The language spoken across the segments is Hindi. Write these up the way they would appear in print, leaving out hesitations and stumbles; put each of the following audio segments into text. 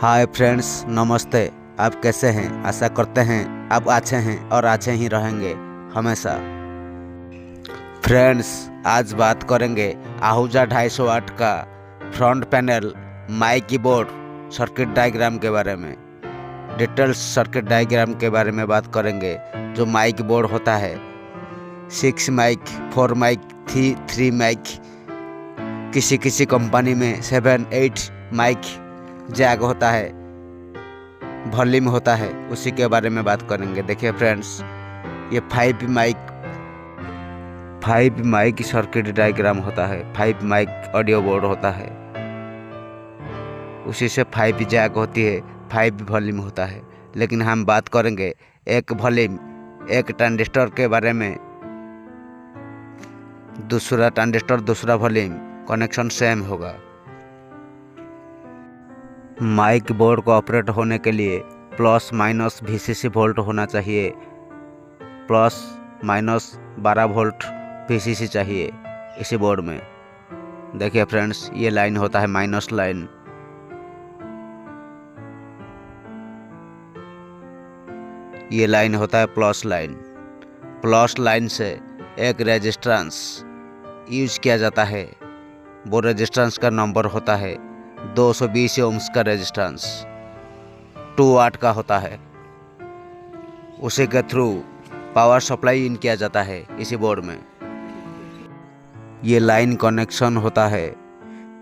हाय फ्रेंड्स, नमस्ते। आप कैसे हैं? आशा करते हैं आप अच्छे हैं और अच्छे ही रहेंगे हमेशा। फ्रेंड्स, आज बात करेंगे आहूजा 250 वाट का front panel mic keyboard circuit diagram के बारे में। डिटेल्स सर्किट डायग्राम के बारे में बात करेंगे। जो माइक बोर्ड होता है 6 माइक, 4 माइक, 3 माइक, किसी किसी कंपनी में 7, 8 माइक जैक होता है, वॉल्यूम होता है, उसी के बारे में बात करेंगे। देखिए फ्रेंड्स, ये 5 माइक सर्किट डायग्राम होता है। 5 माइक ऑडियो बोर्ड होता है, उसी से 5 जैक होती है, 5 वॉल्यूम होता है। लेकिन हम बात करेंगे एक वॉल्यूम, एक ट्रांजिस्टर के बारे में। दूसरा ट्रांजिस्टर, दूसरा वॉल्यूम, कनेक्शन सेम होगा। माइक बोर्ड को ऑपरेट होने के लिए प्लस माइनस VCC वोल्ट होना चाहिए। प्लस माइनस 12 वोल्ट VCC चाहिए इसी बोर्ड में। देखिए फ्रेंड्स, ये लाइन होता है माइनस लाइन। ये लाइन होता है प्लस लाइन। प्लस लाइन से एक रेजिस्टेंस यूज किया जाता है। वो रेजिस्टेंस का नंबर होता है 220 ओम्स का रेजिस्टेंस, 2 वाट का होता है। उसी के थ्रू पावर सप्लाई इन किया जाता है इसी बोर्ड में। ये लाइन कनेक्शन होता है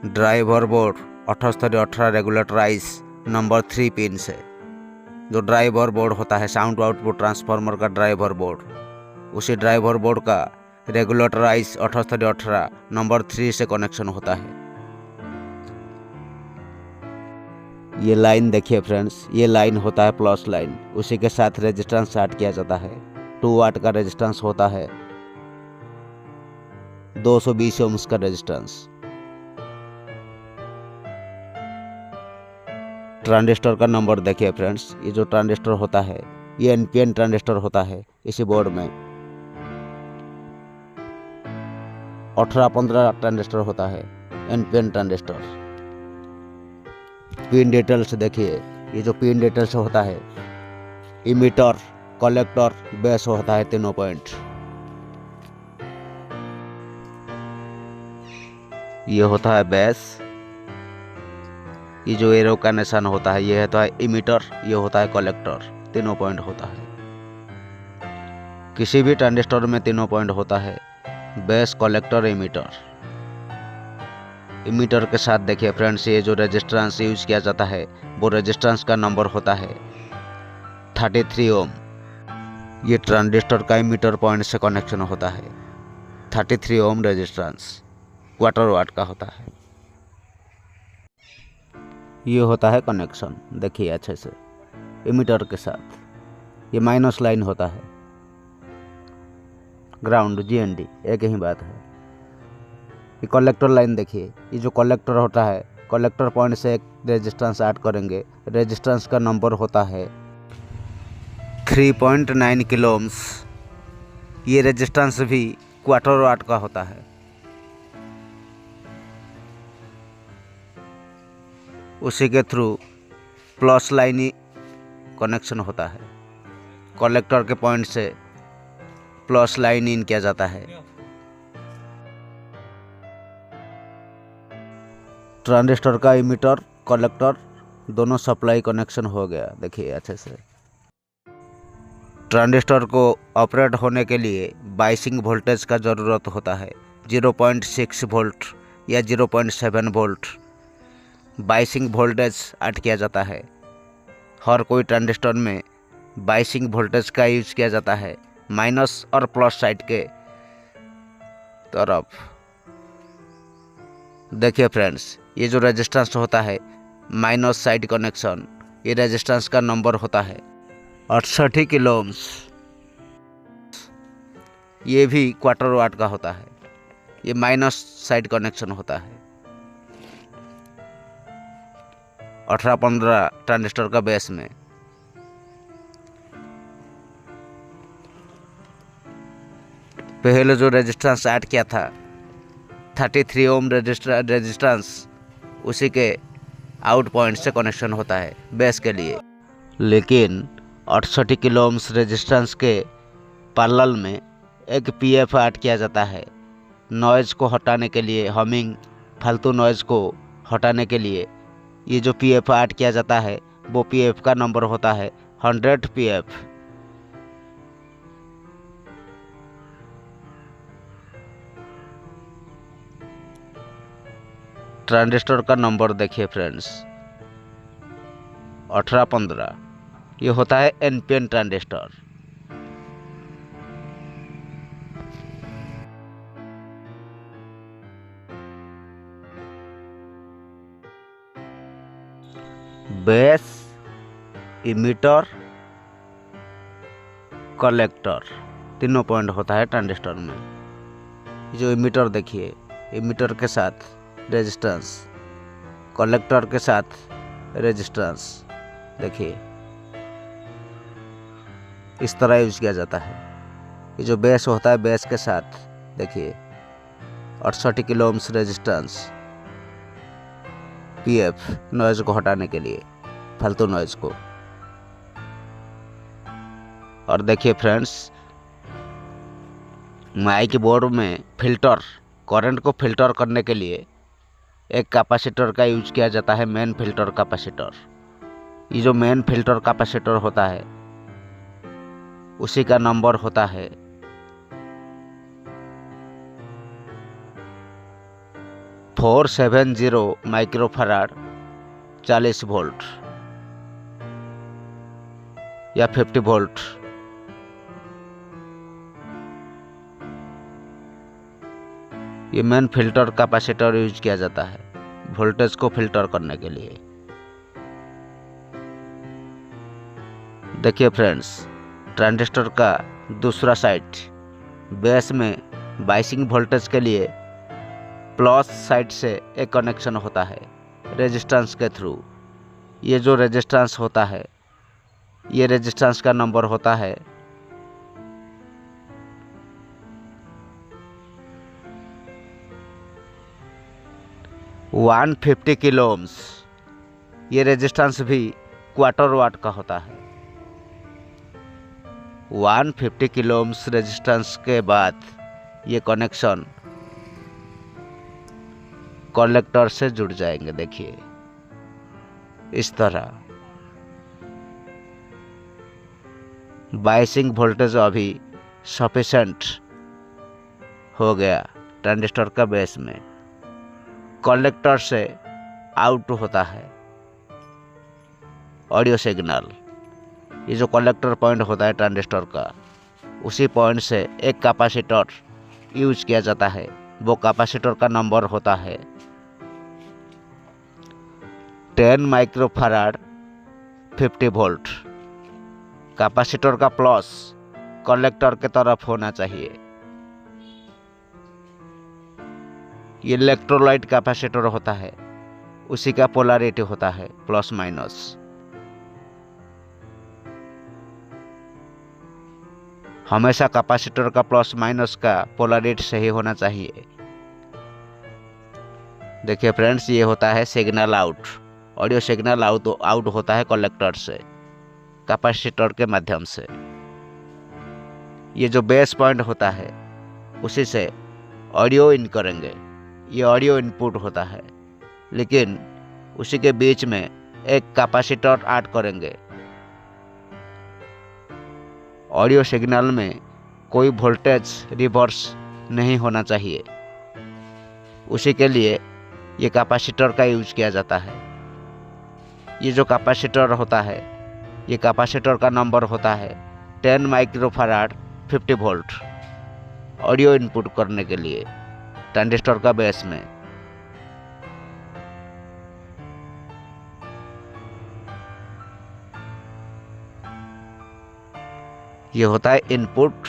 ड्राइवर बोर्ड 18 रेगुलेटराइज नंबर 3 पिन से। जो ड्राइवर बोर्ड होता है साउंड आउटपुट ट्रांसफार्मर का ड्राइवर बोर्ड, उसी ड्राइवर बोर्ड का रेगुलेटराइज 18 नंबर 3 से कनेक्शन होता है। ये लाइन देखिए फ्रेंड्स, ये लाइन होता है प्लस लाइन। उसी के साथ रेजिस्टेंस ऐड किया जाता है। 2 वाट का रेजिस्टेंस होता है, 220 ओम्स का रेजिस्टेंस। ट्रांजिस्टर का नंबर देखिए फ्रेंड्स, ये जो ट्रांजिस्टर होता है ये NPN ट्रांजिस्टर होता है इसी बोर्ड में। 18-15 ट्रांजिस्टर होता है NPN ट्रांजिस्टर। पिन डिटेल्स देखिए, ये जो पिन डिटेल्स होता है इमीटर, कलेक्टर, बेस होता है, तीनों पॉइंट। ये होता है बेस। ये जो एरो का निशान होता है ये होता है इमीटर, ये होता है कलेक्टर, तीनों पॉइंट होता है। किसी भी ट्रांजिस्टर में तीनों पॉइंट होता है, बेस, कलेक्टर, इमीटर। इमीटर के साथ देखिए फ्रेंड्स, ये जो रेजिस्टेंस यूज किया जाता है वो रेजिस्टेंस का नंबर होता है 33 ओम। ये ट्रांजिस्टर का इमीटर पॉइंट से कनेक्शन होता है। 33 ओम रेजिस्टेंस क्वार्टर वाट का होता है। ये होता है कनेक्शन, देखिए अच्छे से इमीटर के साथ। ये माइनस लाइन होता है, ग्राउंड GND एक ही बात है। ये कलेक्टर लाइन देखिए, ये जो कलेक्टर होता है, कलेक्टर पॉइंट से एक रेजिस्टेंस ऐड करेंगे। रेजिस्टेंस का नंबर होता है 3.9 किलो ओम्स। ये रेजिस्टेंस भी क्वार्टर वाट का होता है। उसी के थ्रू प्लस लाइन ही कनेक्शन होता है। कलेक्टर के पॉइंट से प्लस लाइन इन किया जाता है। ट्रांजिस्टर का इमीटर, कलेक्टर दोनों सप्लाई कनेक्शन हो गया, देखिए अच्छे से। ट्रांजिस्टर को ऑपरेट होने के लिए बाइसिंग वोल्टेज का ज़रूरत होता है। 0.6 वोल्ट या 0.7 वोल्ट बाइसिंग वोल्टेज ऐड किया जाता है। हर कोई ट्रांजिस्टर में बाइसिंग वोल्टेज का यूज किया जाता है, माइनस और प्लस साइड के तरफ। देखिए फ्रेंड्स, ये जो रेजिस्टेंस होता है माइनस साइड कनेक्शन, ये रेजिस्टेंस का नंबर होता है 68 किलो ओम्स। ये भी क्वार्टर वाट का होता है। ये माइनस साइड कनेक्शन होता है। 18-15 ट्रांजिस्टर का बेस में। पहले जो रेजिस्टेंस ऐड किया था 33 ओम रेजिस्टेंस, उसी के आउट पॉइंट से कनेक्शन होता है बेस के लिए। लेकिन 68 किलो ओम्स रेजिस्टेंस के पैरेलल में एक पीएफ ऐड किया जाता है नॉइज़ को हटाने के लिए, हमिंग फालतू नॉइज़ को हटाने के लिए। ये जो पीएफ ऐड किया जाता है वो पीएफ का नंबर होता है 100 पीएफ। ट्रांजिस्टर का नंबर देखिए फ्रेंड्स 1815। ये होता है NPN transistor. Base, emitter, collector, तीनों पॉइंट होता है ट्रांजिस्टर में। जो इमीटर देखिए, इमीटर के साथ रेजिस्टेंस, कलेक्टर के साथ रेजिस्टेंस देखिए इस तरह यूज किया जाता है। ये जो बेस होता है बेस के साथ देखिए 68 kilo ohms resistance PF noise को हटाने के लिए, फालतू नॉइज़ को। और देखिए फ्रेंड्स माइक बोर्ड में फिल्टर, करंट को फिल्टर करने के लिए एक कैपेसिटर का यूज किया जाता है, मेन फिल्टर कैपेसिटर। ये जो मेन फिल्टर कैपेसिटर होता है उसी का नंबर होता है 470 माइक्रोफैराड 40 वोल्ट या 50 वोल्ट। ये मेन फिल्टर कैपेसिटर यूज किया जाता है वोल्टेज को फिल्टर करने के लिए। देखिए फ्रेंड्स ट्रांजिस्टर का दूसरा साइड बेस में बाइसिंग वोल्टेज के लिए प्लस साइड से एक कनेक्शन होता है रेजिस्टेंस के थ्रू। ये जो रेजिस्टेंस होता है ये रेजिस्टेंस का नंबर होता है 150 किलो ओम्स। ये रेजिस्टेंस भी क्वार्टर वाट का होता है। 150 किलो ओम्स रेजिस्टेंस के बाद ये कनेक्शन कलेक्टर से जुड़ जाएंगे देखिए इस तरह। बाइसिंग वोल्टेज अभी सफिशेंट हो गया ट्रांजिस्टर का बेस में। कलेक्टर से आउट होता है ऑडियो सिग्नल। ये जो कलेक्टर पॉइंट होता है ट्रांजिस्टर का उसी पॉइंट से एक कैपेसिटर यूज किया जाता है। वो कैपेसिटर का नंबर होता है 10 माइक्रोफैराड 50 वोल्ट। कैपेसिटर का प्लस कलेक्टर के तरफ होना चाहिए। ये इलेक्ट्रोलाइट कैपेसिटर होता है उसी का पोलैरिटी होता है प्लस माइनस। हमेशा कैपेसिटर का प्लस माइनस का पोलैरिटी सही होना चाहिए। देखिए फ्रेंड्स ये होता है signal out. Audio signal out होता है कलेक्टर से कैपेसिटर के माध्यम से। ये जो बेस पॉइंट होता है उसी से ऑडियो इन करेंगे। ये ऑडियो इनपुट होता है लेकिन उसी के बीच में एक कैपेसिटर ऐड करेंगे। ऑडियो सिग्नल में कोई वोल्टेज रिवर्स नहीं होना चाहिए, उसी के लिए ये कैपेसिटर का यूज किया जाता है। ये जो कैपेसिटर होता है ये कैपेसिटर का नंबर होता है 10 माइक्रोफैराड 50 वोल्ट ऑडियो इनपुट करने के लिए ट्रांजिस्टर का बेस में। ये होता है इनपुट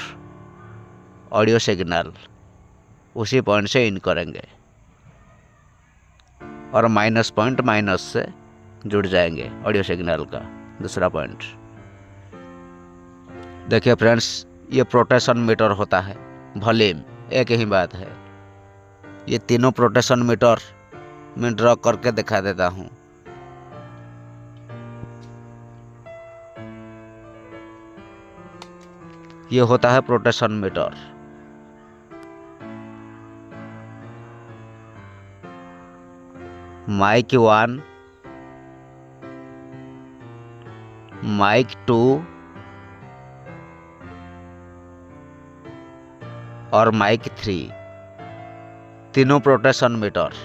ऑडियो सिग्नल, उसी पॉइंट से इन करेंगे और माइनस पॉइंट माइनस से जुड़ जाएंगे ऑडियो सिग्नल का दूसरा पॉइंट। देखिए फ्रेंड्स ये प्रोटेक्शन मीटर होता है, वॉल्यूम एक ही बात है। ये तीनों प्रोटेक्शन मीटर मैं ड्रॉ करके दिखा देता हूँ। ये होता है प्रोटेशन मीटर। माइक 1, माइक 2 और माइक 3, तीनों प्रोटेशन मीटर।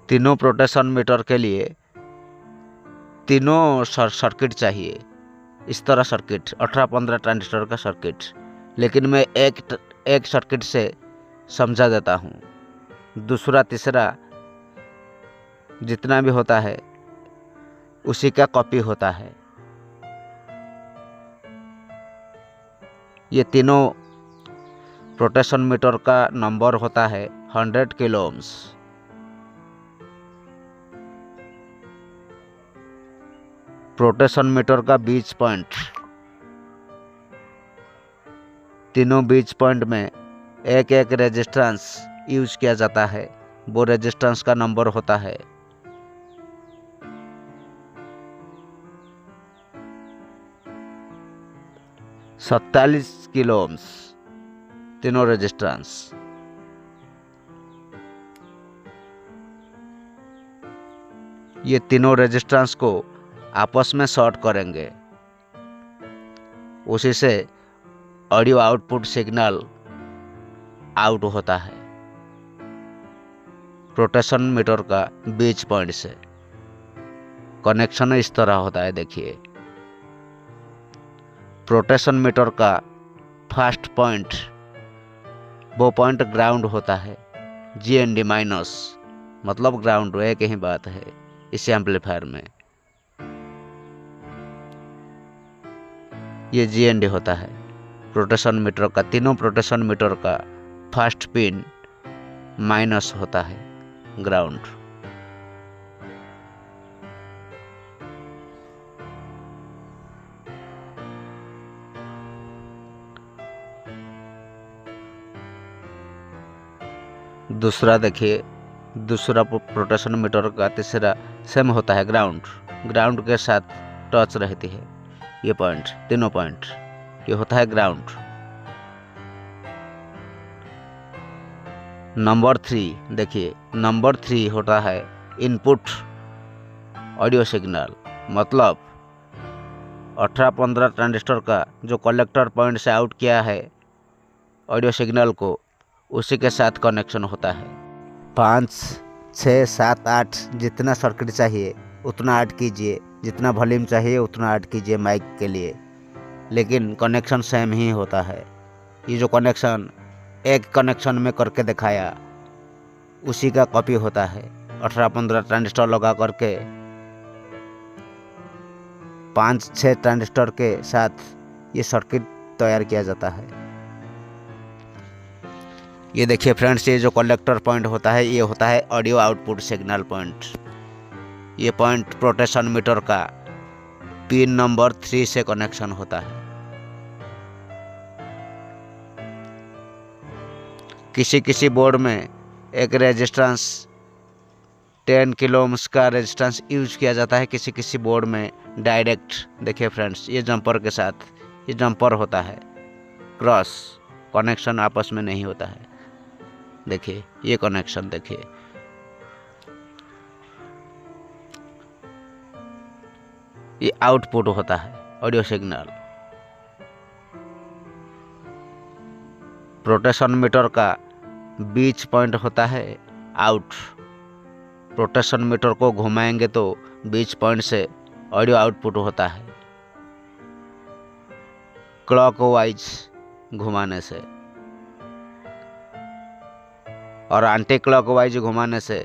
तीनों प्रोटेशन मीटर के लिए तीनों सर्किट चाहिए। इस तरह सर्किट 18-15 ट्रांजिस्टर का सर्किट, लेकिन मैं एक सर्किट से समझा देता हूँ। दूसरा तीसरा जितना भी होता है उसी का कॉपी होता है। ये तीनों प्रोटेशन मीटर का नंबर होता है 100 किलो ओम्स। प्रोटेशन मीटर का बीच पॉइंट, तीनों बीच पॉइंट में एक एक रेजिस्टेंस यूज किया जाता है। वो रेजिस्टेंस का नंबर होता है 47 किलो ओम्स। तीनों रेजिस्टेंस। ये तीनों रेजिस्टेंस को आपस में शॉर्ट करेंगे, उसी से ऑडियो आउटपुट सिग्नल आउट होता है प्रोटेशन मीटर का बीच पॉइंट से। कनेक्शन इस तरह होता है, देखिए। प्रोटेशन मीटर का फर्स्ट पॉइंट, वो पॉइंट ग्राउंड होता है, GND माइनस, मतलब ग्राउंड। एक ही बात है इस एम्पलीफायर में। ये GND होता है प्रोटेशन मीटर का। तीनों प्रोटेशन मीटर का फर्स्ट पिन माइनस होता है, ग्राउंड। दूसरा देखिए, दूसरा प्रोटेशन मीटर का तीसरा सेम होता है, ग्राउंड। ग्राउंड के साथ टच रहती है ये पॉइंट, तीनों पॉइंट। ये होता है ग्राउंड। नंबर 3 देखिए, नंबर 3 होता है इनपुट ऑडियो सिग्नल, मतलब 18-15 ट्रांजिस्टर का जो कलेक्टर पॉइंट से आउट किया है ऑडियो सिग्नल को, उसी के साथ कनेक्शन होता है। 5, 6, 7, 8 जितना सर्किट चाहिए उतना ऐड कीजिए, जितना वॉल्यूम चाहिए उतना ऐड कीजिए माइक के लिए, लेकिन कनेक्शन सेम ही होता है। ये जो कनेक्शन एक कनेक्शन में करके दिखाया उसी का कॉपी होता है। 18-15 ट्रांजिस्टर लगा करके 5-6 ट्रांजिस्टर के साथ ये सर्किट तैयार किया जाता है। ये देखिए फ्रेंड्स, ये जो कलेक्टर पॉइंट होता है ये होता है ऑडियो आउटपुट सिग्नल पॉइंट। ये पॉइंट प्रोटेशन मीटर का पिन नंबर 3 से कनेक्शन होता है। किसी किसी बोर्ड में एक रेजिस्टेंस 10 किलो ओम्स का रेजिस्टेंस यूज किया जाता है, किसी किसी बोर्ड में डायरेक्ट। देखिए फ्रेंड्स, ये जंपर के साथ ये जंपर होता है, क्रॉस कनेक्शन आपस में नहीं होता है। देखिए ये कनेक्शन, देखिए ये आउटपुट होता है ऑडियो सिग्नल। प्रोटेशन मीटर का बीच पॉइंट होता है आउट। प्रोटेशन मीटर को घुमाएंगे तो बीच पॉइंट से ऑडियो आउटपुट होता है। क्लॉकवाइज घुमाने से और एंटी क्लॉकवाइज घुमाने से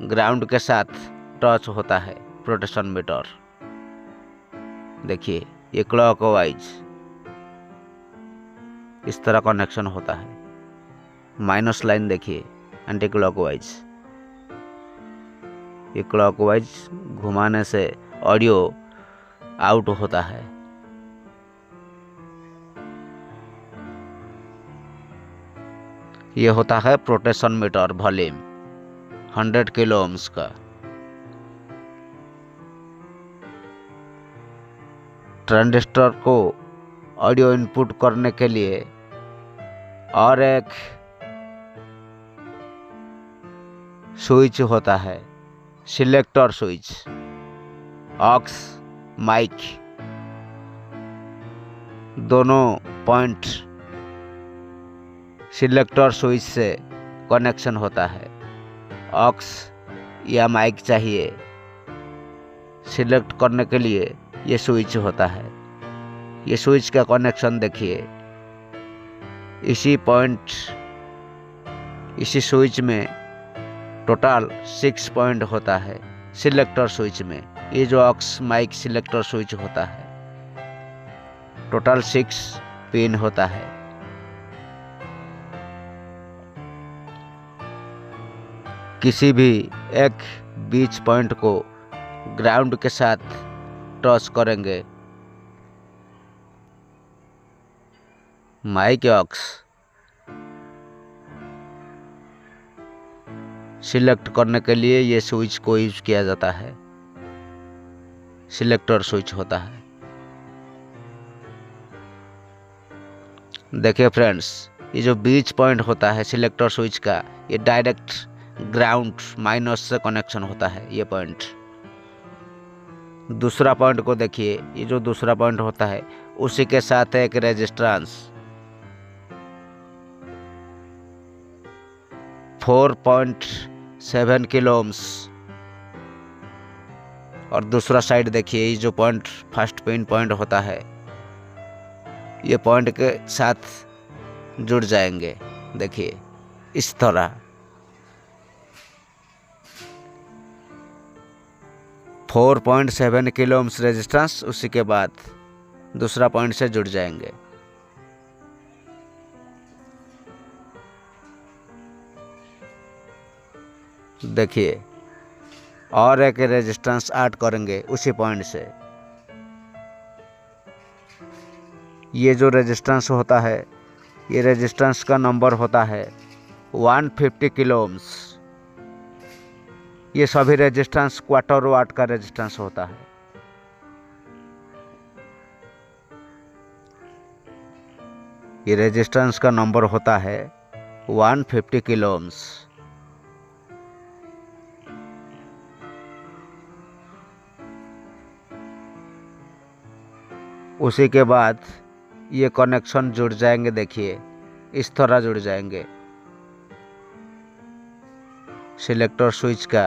ग्राउंड के साथ टच होता है प्रोटेशन मीटर। देखिए ये क्लॉकवाइज इस तरह कनेक्शन होता है। माइनस लाइन देखिए एंटी क्लॉकवाइज। ये क्लॉकवाइज घुमाने से ऑडियो आउट होता है। ये होता है प्रोटेशन मीटर वॉल्यूम 100 किलो ओम्स का। ट्रांजिस्टर को ऑडियो इनपुट करने के लिए और एक स्विच होता है, सिलेक्टर स्विच, ऑक्स माइक, दोनों पॉइंट सिलेक्टर स्विच से कनेक्शन होता है। ऑक्स या माइक चाहिए सिलेक्ट करने के लिए ये स्विच होता है। ये स्विच का कनेक्शन देखिए, इसी स्विच में टोटल 6 पॉइंट होता है। सिलेक्टर स्विच में ये जो ऑक्स माइक सिलेक्टर स्विच होता है, टोटल 6 पिन होता है। किसी भी एक बीच पॉइंट को ग्राउंड के साथ टच करेंगे, माइक ऑक्स सिलेक्ट करने के लिए ये स्विच को यूज किया जाता है, सिलेक्टर स्विच होता है। देखिए फ्रेंड्स, ये जो बीच पॉइंट होता है सिलेक्टर स्विच का, ये डायरेक्ट ग्राउंड माइनस से कनेक्शन होता है। ये पॉइंट, दूसरा पॉइंट को देखिए, ये जो दूसरा पॉइंट होता है उसी के साथ एक रेजिस्टेंस 4.7 किलो ओम्स, और दूसरा साइड देखिए, ये जो पॉइंट फर्स्ट पिन पॉइंट होता है, ये पॉइंट के साथ जुड़ जाएंगे। देखिए इस तरह 4.7 किलो ओम्स रेजिस्टेंस, उसी के बाद दूसरा पॉइंट से जुड़ जाएंगे। देखिए और एक रेजिस्टेंस ऐड करेंगे उसी पॉइंट से। ये जो रेजिस्टेंस होता है, ये रेजिस्टेंस का नंबर होता है 150 किलो ओम्स। ये सभी रेजिस्टेंस क्वार्टर वाट का रेजिस्टेंस होता है। ये रेजिस्टेंस का नंबर होता है 150 किलो ओम्स। उसी के बाद ये कनेक्शन जुड़ जाएंगे। देखिए इस तरह जुड़ जाएंगे सिलेक्टर स्विच का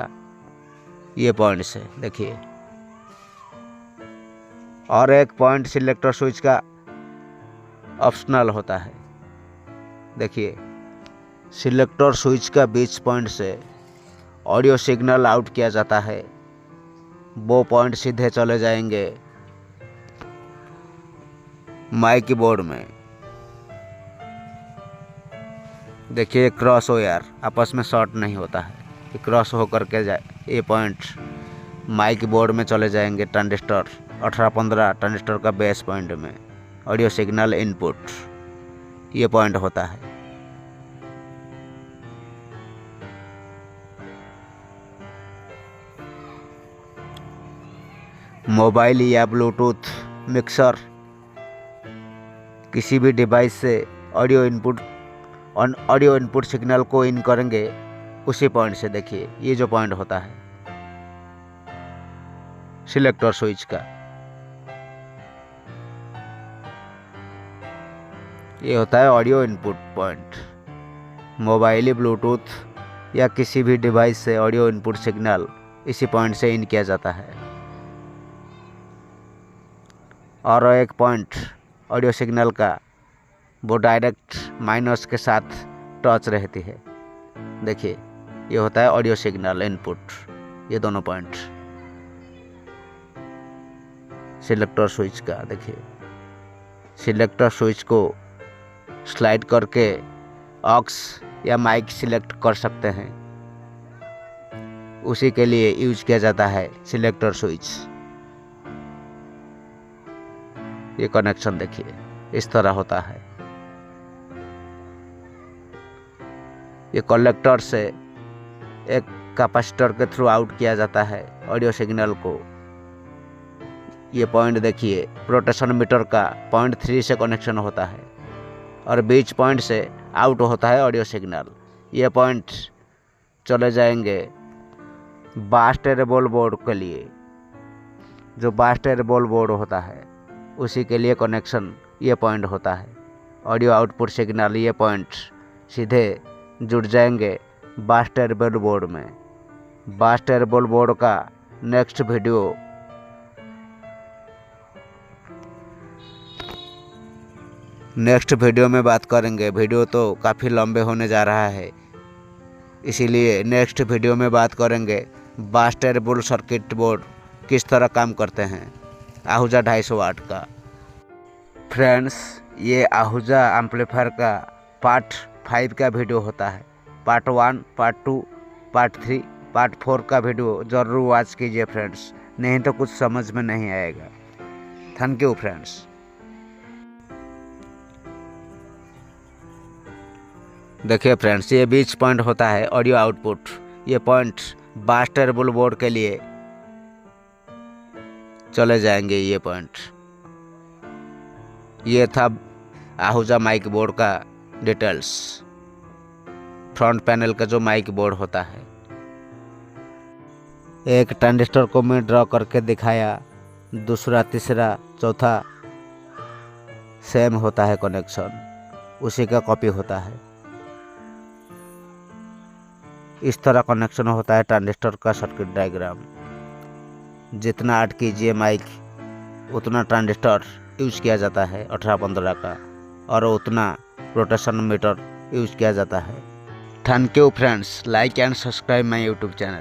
ये पॉइंट से। देखिए और एक पॉइंट सिलेक्टर स्विच का ऑप्शनल होता है। देखिए सिलेक्टर स्विच का बीच पॉइंट से ऑडियो सिग्नल आउट किया जाता है। वो पॉइंट सीधे चले जाएंगे माइक बोर्ड में। देखिए क्रॉस वायर आपस में शॉर्ट नहीं होता है, ये क्रॉस होकर के जाए, ये पॉइंट माइक बोर्ड में चले जाएंगे ट्रांजिस्टर 1815 ट्रांजिस्टर का बेस पॉइंट में। ऑडियो सिग्नल इनपुट ये पॉइंट होता है। मोबाइल या ब्लूटूथ मिक्सर किसी भी डिवाइस से ऑडियो इनपुट सिग्नल को इन करेंगे उसी पॉइंट से। देखिए ये जो पॉइंट होता है सिलेक्टर स्विच का, ये होता है audio input point. Mobile, Bluetooth या किसी भी डिवाइस से ऑडियो इनपुट सिग्नल इसी पॉइंट से इन किया जाता है। और एक पॉइंट ऑडियो सिग्नल का वो डायरेक्ट माइनस के साथ टच रहती है। देखिए ये होता है ऑडियो सिग्नल इनपुट, ये दोनों पॉइंट सिलेक्टर स्विच का। देखिए सिलेक्टर स्विच को स्लाइड करके ऑक्स या माइक सिलेक्ट कर सकते हैं, उसी के लिए यूज किया जाता है सिलेक्टर स्विच। ये कनेक्शन देखिए इस तरह होता है। ये कलेक्टर से एक कैपेसिटर के थ्रू आउट किया जाता है ऑडियो सिग्नल को। ये पॉइंट देखिए, प्रोटेक्शन मीटर का पॉइंट 3 से कनेक्शन होता है और बीच पॉइंट से आउट होता है ऑडियो सिग्नल। ये पॉइंट चले जाएंगे बास टेरेबल बोर्ड के लिए, जो बास टेरेबल बोर्ड होता है उसी के लिए कनेक्शन ये पॉइंट होता है। ऑडियो आउटपुट सिग्नल ये पॉइंट सीधे जुड़ जाएंगे बास टेरेबल बोर्ड में। बास टेरेबल बोर्ड का नेक्स्ट वीडियो में बात करेंगे। वीडियो तो काफ़ी लंबे होने जा रहा है, इसीलिए नेक्स्ट वीडियो में बात करेंगे बास टेरेबल सर्किट बोर्ड किस तरह काम करते हैं आहूजा 250 वाट का। फ्रेंड्स, ये आहूजा एम्पलीफायर का पार्ट 5 का वीडियो होता है। पार्ट 1, पार्ट 2, पार्ट 3, पार्ट 4 का वीडियो ज़रूर वॉच कीजिए फ्रेंड्स, नहीं तो कुछ समझ में नहीं आएगा। Thank you friends. देखिए फ्रेंड्स, ये बीच पॉइंट होता है ऑडियो आउटपुट। ये पॉइंट बास टेरेबल बोर्ड के लिए चले जाएंगे। ये पॉइंट, ये था आहूजा माइक बोर्ड का डिटेल्स। फ्रंट पैनल का जो माइक बोर्ड होता है, एक ट्रांजिस्टर को मैं ड्रॉ करके दिखाया, दूसरा, तीसरा, चौथा सेम होता है कनेक्शन, उसी का कॉपी होता है। इस तरह कनेक्शन होता है ट्रांजिस्टर का सर्किट डायग्राम। जितना ऐड कीजिए माइक उतना ट्रांजिस्टर यूज किया जाता है 18-15 का, और उतना प्रोटेक्शन मीटर यूज किया जाता है। Thank you friends, like and subscribe my YouTube channel.